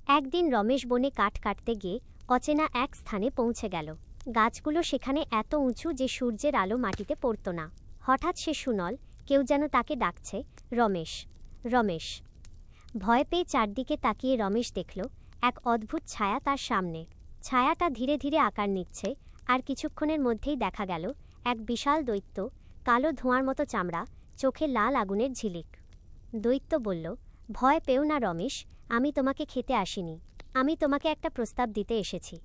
একদিন রমেশ বনে কাঠ কাটতে গিয়ে অচেনা এক স্থানে পৌঁছে গেল। গাছগুলো সেখানে এত উঁচু যে সূর্যের আলো মাটিতে পড়ত না। হঠাৎ সে শুনল কেউ যেন তাকে ডাকছে, রমেশ, রমেশ। ভয় পেয়ে চারদিকে তাকিয়ে রমেশ দেখল এক অদ্ভুত ছায়া তার সামনে। ছায়াটা ধীরে ধীরে আকার নিচ্ছে, আর কিছুক্ষণের মধ্যেই দেখা গেল এক বিশাল দৈত্য, কালো ধোঁয়ার মতো চামড়া, চোখে লাল আগুনের ঝিলিক। দৈত্য বলল, ভয় পেও না রমেশ, আমি তোমাকে খেতে আসিনি, আমি তোমাকে একটা প্রস্তাব দিতে এসেছি।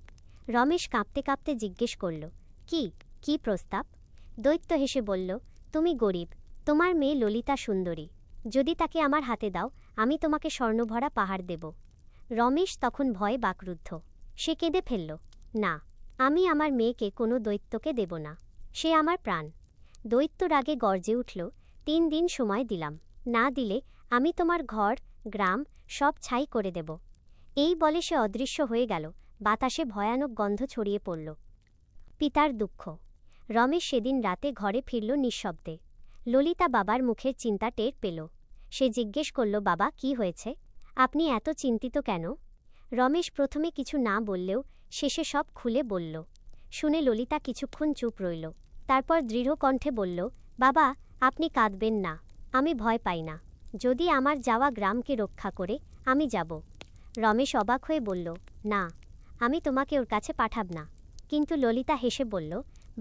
রমেশ কাঁপতে কাঁপতে জিজ্ঞেস করল, কি প্রস্তাব? দৈত্য হেসে বলল, তুমি গরিব, তোমার মেয়ে ললিতা সুন্দরী, যদি তাকে আমার হাতে দাও আমি তোমাকে স্বর্ণভরা পাহাড় দেব। রমেশ তখন ভয়ে বাকরুদ্ধ। সে কেঁদে ফেলল, না, আমি আমার মেয়েকে কোনো দৈত্যকে দেব না, সে আমার প্রাণ। দৈত্য রাগে গর্জে উঠল, 3 দিন সময় দিলাম, না দিলে আমি তোমার ঘর, গ্রাম সব ছাই করে দেব। এই বলে সে অদৃশ্য হয়ে গেল। বাতাসে ভয়ানক গন্ধ ছড়িয়ে পড়ল। পিতার দুঃখ। রমেশ সেদিন রাতে ঘরে ফিরল নিঃশব্দে। ললিতা বাবার মুখের চিন্তা টের পেল। সে জিজ্ঞেস করল, বাবা, কি হয়েছে? আপনি এত চিন্তিত কেন? রমেশ প্রথমে কিছু না বললেও শেষে সব খুলে বলল। শুনে ললিতা কিছুক্ষণ চুপ রইল। তারপর দৃঢ় কণ্ঠে বলল, বাবা, আপনি কাঁদবেন না, আমি ভয় পাই না, যদি আমার যাওয়া গ্রামকে রক্ষা করে আমি যাব। রমেশ অবাক হয়ে বলল, না, আমি তোমাকে ওর কাছে পাঠাব না। কিন্তু ললিতা হেসে বলল,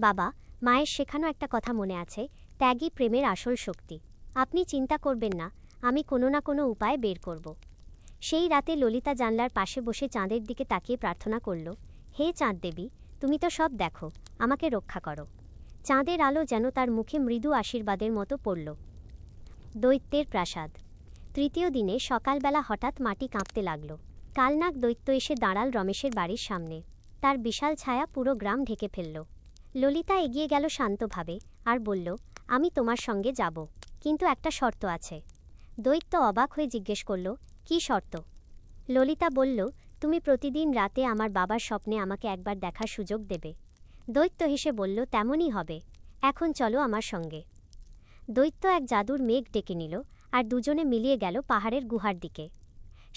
বাবা, মায়ের শেখানো একটা কথা মনে আছে, ত্যাগই প্রেমের আসল শক্তি। আপনি চিন্তা করবেন না, আমি কোনো না কোনো উপায় বের করব। সেই রাতে ললিতা জানলার পাশে বসে চাঁদের দিকে তাকিয়ে প্রার্থনা করল, হে চাঁদ দেবী, তুমি তো সব দেখো, আমাকে রক্ষা করো। চাঁদের আলো যেন তার মুখে মৃদু আশীর্বাদের মতো পড়ল। দৈত্যের প্রাসাদ। তৃতীয় দিনে সকালবেলা হঠাৎ মাটি কাঁপতে লাগল। কালনাগ দৈত্য এসে দাঁড়াল রমেশের বাড়ির সামনে। তার বিশাল ছায়া পুরো গ্রাম ঢেকে ফেলল। ললিতা এগিয়ে গেল শান্তভাবে আর বলল, আমি তোমার সঙ্গে যাব, কিন্তু একটা শর্ত আছে। দৈত্য অবাক হয়ে জিজ্ঞেস করল, কি শর্ত? ললিতা বলল, তুমি প্রতিদিন রাতে আমার বাবার স্বপ্নে আমাকে একবার দেখার সুযোগ দেবে। দৈত্য হেসে বলল, তেমনই হবে, এখন চলো আমার সঙ্গে। দৈত্য এক জাদুর মেঘ ডেকে নিল, আর দুজনে মিলিয়ে গেল পাহাড়ের গুহার দিকে।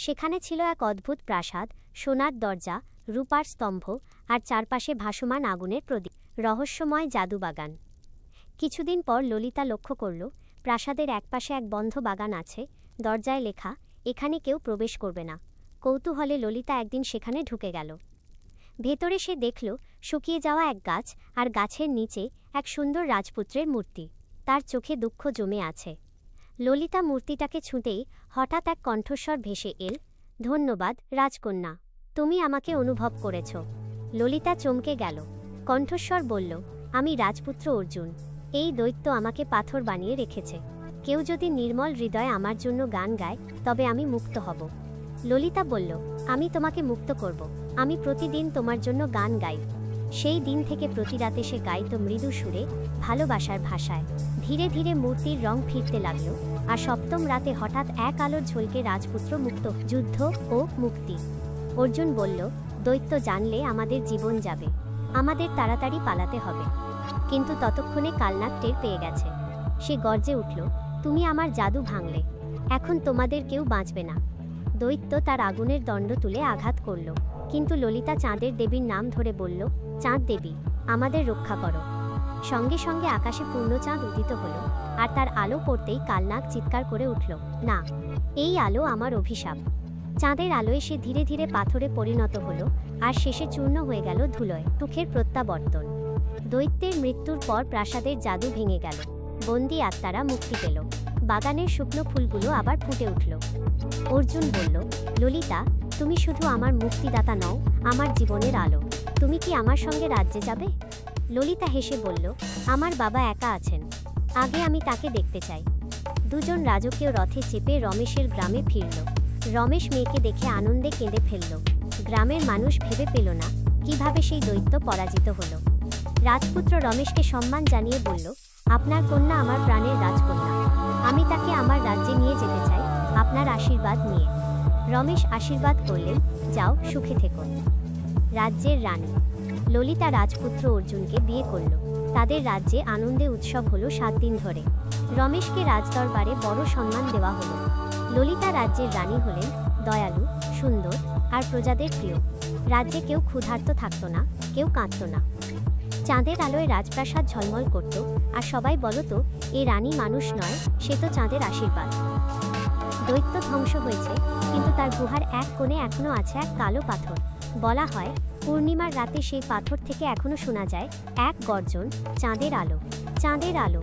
সেখানে ছিল এক অদ্ভুত প্রাসাদ, সোনার দরজা, রূপার স্তম্ভ, আর চারপাশে ভাসমান আগুনের প্রদীপ, রহস্যময় জাদুবাগান। কিছুদিন পর ললিতা লক্ষ্য করল, প্রাসাদের একপাশে এক বন্ধ বাগান আছে, দরজায় লেখা, এখানে কেউ প্রবেশ করবে না। কৌতূহলে ললিতা একদিন সেখানে ঢুকে গেল। ভেতরে সে দেখল শুকিয়ে যাওয়া এক গাছ, আর গাছের নিচে এক সুন্দর রাজপুত্রের মূর্তি। তার চোখে দুঃখ জমে আছে। ললিতা মূর্তিটাকে ছুঁতেই হঠাৎ এক কণ্ঠস্বর ভেসে এল, ধন্যবাদ রাজকন্যা, তুমি আমাকে অনুভব করেছ। ললিতা চমকে গেল। কণ্ঠস্বর বলল, আমি রাজপুত্র অর্জুন। এই দৈত্য আমাকে পাথর বানিয়ে রেখেছে। কেউ যদি নির্মল হৃদয়ে আমার জন্য গান গায় তবে আমি মুক্ত হব। ললিতা বলল, আমি তোমাকে মুক্ত করব, আমি প্রতিদিন তোমার জন্য গান গাই। সেই দিন থেকে প্রতি রাতে সে গাইত মৃদু সুরে, ভালোবাসার ভাষায়। ধীরে ধীরে মূর্তির রং ফিরতে লাগল, আর সপ্তম রাতে হঠাৎ এক আলোর ঝলকে রাজপুত্র মুক্ত। যুদ্ধ ও মুক্তি। অর্জুন বলল, দৈত্য জানলে আমাদের জীবন যাবে, আমাদের তাড়াতাড়ি পালাতে হবে। কিন্তু ততক্ষণে কালনাগ টের পেয়ে গেছে। সে গর্জে উঠল, তুমি আমার জাদু ভাঙলে, এখন তোমাদের কেউ বাঁচবে না। দৈত্য তার আগুনের দণ্ড তুলে আঘাত করল, কিন্তু ললিতা চাঁদের দেবীর নাম ধরে বলল, চাঁদ দেবী, আমাদের রক্ষা করো। সঙ্গে সঙ্গে আকাশে পূর্ণচাঁদ উদিত হল, আর তার আলো পড়তেই কালনাগ চিৎকার করে উঠল, না, এই আলো আমার অভিশাপ। চাঁদের আলোয় সে ধীরে ধীরে পাথরে পরিণত হল, আর শেষে চূর্ণ হয়ে গেল ধুলোয়। সুখের প্রত্যাবর্তন। দৈত্যের মৃত্যুর পর প্রাসাদের জাদু ভেঙে গেল, বন্দি আত্মারা মুক্তি পেল, বাগানের শুকনো ফুলগুলো আবার ফুটে উঠল। অর্জুন বলল, ললিতা, তুমি শুধু আমার মুক্তিদাতা নও, আমার জীবনের আলো। তুমি কি আমার সঙ্গে রাজ্যে যাবে? ললিতা হেসে বলল, আমার বাবা একা আছেন, আগে আমি তাকে দেখতে চাই। দুজন রাজকীয় রথে চেপে রমেশের গ্রামে ফিরল। রমেশ মেয়েকে দেখে আনন্দে কেঁদে ফেলল। গ্রামের মানুষ ভেবে পেল না কিভাবে সেই দৈত্য পরাজিত হল। রাজপুত্র রমেশকে সম্মান জানিয়ে বলল, আপনার কন্যা আমার প্রাণের রাজকন্যা, আমি তাকে আমার রাজ্যে নিয়ে যেতে চাই, আপনার আশীর্বাদ নিয়ে। রমেশ আশীর্বাদ করলেন, যাও, সুখে থেকো। রাজ্যের রানী। ললিতা রাজপুত্র অর্জুনকে বিয়ে করল। তাদের রাজ্যে আনন্দে উৎসব হলো 7 দিন ধরে। রমেশকে রাজদরবারে বড় সম্মান দেওয়া হলো। ললিতা রাজ্যের রানী হলেন দয়ালু, সুন্দর আর প্রজাদের প্রিয়। রাজ্যে কেউ ক্ষুধার্ত থাকত না, কেউ কাঁদত না। চাঁদের আলোয় রাজপ্রাসাদ ঝলমল করত, আর সবাই বলতো, এ রানী মানুষ নয়, সে তো চাঁদের আশীর্বাদ। দৈত্য ধ্বংস হয়েছে, কিন্তু তার গুহার এক কোণে এখনো আছে এক কালো পাথর। বলা হয় পূর্ণিমার রাতে সেই পাথর থেকে এখনো শোনা যায় এক গর্জন, চাঁদের আলো, চাঁদের আলো।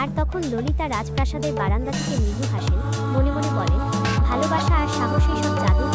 আর তখন ললিতা রাজপ্রাসাদের বারান্দা থেকে মৃদু হাসেন, মনে মনে বলেন, ভালোবাসা আর সাহস সব জাদুর